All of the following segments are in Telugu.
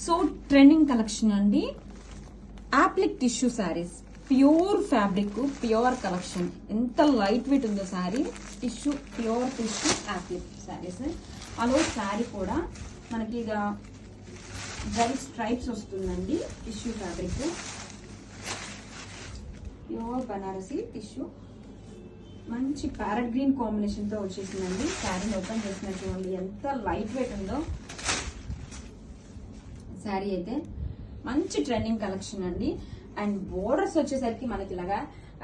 సో ట్రెండింగ్ కలెక్షన్ అండి. Applique tissue saris, pure fabric, pure collection. ఎంత లైట్ వెయిట్ ఉందో sari. Tissue, pure tissue applique saris. అలో శారీ కూడా మనకి ఇక డ్రై స్ట్రైప్స్ వస్తుందండి. Tissue fabric, pure Banarasi tissue, మంచి ప్యారెట్ గ్రీన్ కాంబినేషన్ తో వచ్చేసిందండి. శారీని ఓపెన్ చేసినట్టు చూడండి ఎంత లైట్ వెయిట్ ఉందో శారీ. అయితే మంచి ట్రెండింగ్ కలెక్షన్ అండి. అండ్ బోర్డర్స్ వచ్చేసరికి మనకి ఇలాగా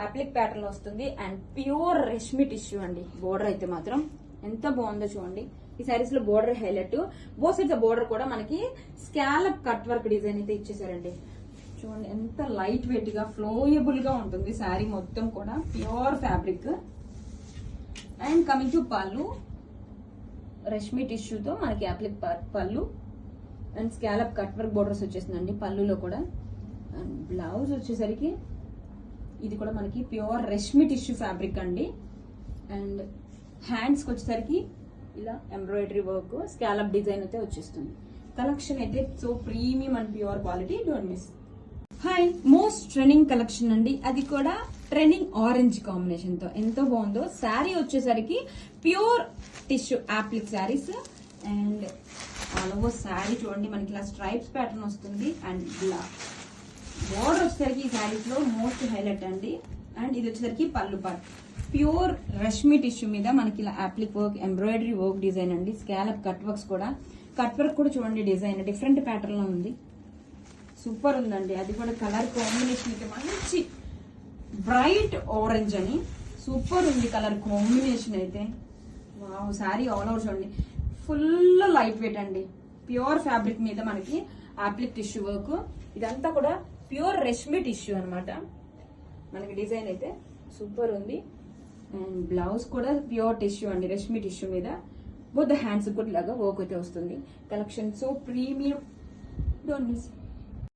అప్లిక్ ప్యాటర్న్ వస్తుంది. అండ్ ప్యూర్ రెష్మి టిష్యూ అండి. బోర్డర్ అయితే మాత్రం ఎంత బాగుందో చూడండి. ఈ సారీస్ లో border highlight. Both sides border కూడా మనకి స్కాలప్ కట్ వర్క్ డిజైన్ అయితే ఇచ్చేసారండి. చూడండి ఎంత లైట్ వెయిట్ గా, ఫ్లోయబుల్ గా ఉంటుంది శారీ మొత్తం కూడా. Pure fabric. And coming to పళ్ళు, రెష్మి టిష్యూతో మనకి అప్లిక్ పళ్ళు and scallop cut work borders వచ్చేసిందండి పళ్ళులో కూడా. అండ్ బ్లౌజ్ వచ్చేసరికి ఇది కూడా మనకి ప్యూర్ రెష్మి టిష్యూ ఫ్యాబ్రిక్ అండి. అండ్ హ్యాండ్స్కి వచ్చేసరికి ఇలా ఎంబ్రాయిడరీ వర్క్, స్కాలప్ డిజైన్ అయితే వచ్చేస్తుంది. కలెక్షన్ అయితే so premium and pure quality. Don't miss. Hi, most trending collection అండి. అది కూడా ట్రెండింగ్ ఆరెంజ్ కాంబినేషన్ తో ఎంతో బాగుందో. శారీ వచ్చేసరికి pure tissue applique saris. And all over sari చూడండి మనకి ఇలా స్ట్రైప్స్ ప్యాటర్న్ వస్తుంది. అండ్ ఇలా బోర్డర్ వచ్చేసరికి ఈ శారీస్ లో మోస్ట్ హైలైట్ అండి. అండ్ ఇది వచ్చేసరికి పళ్ళు పార్ట్. ప్యూర్ రష్మి టిష్యూ మీద మనకి ఇలా అప్లిక్ వర్క్, ఎంబ్రాయిడరీ వర్క్ డిజైన్ అండి. స్కాలప్ కట్ వర్క్స్ కూడా, కట్ వర్క్ కూడా చూడండి డిజైన్ డిఫరెంట్ ప్యాటర్న్ లో ఉంది. సూపర్ ఉందండి. అది కూడా కలర్ కాంబినేషన్ అయితే మంచి బ్రైట్ ఆరెంజ్ అని సూపర్ ఉంది కలర్ కాంబినేషన్ అయితే. వావ్, శారీ ఆల్ ఓవర్ చూడండి ఫుల్ లైట్ వెయిట్ అండి. ప్యూర్ ఫ్యాబ్రిక్ మీద మనకి అప్లిక్ టిష్యూ వర్క్. ఇదంతా కూడా ప్యూర్ రెష్మి టిష్యూ అనమాట. మనకి డిజైన్ అయితే సూపర్ ఉంది. అండ్ బ్లౌజ్ కూడా ప్యూర్ టిష్యూ అండి, రెష్మి టిష్యూ మీద. బోత్ హ్యాండ్స్ కూడా ఇలాగా వర్క్ అయితే వస్తుంది. Collection so premium. Don't miss.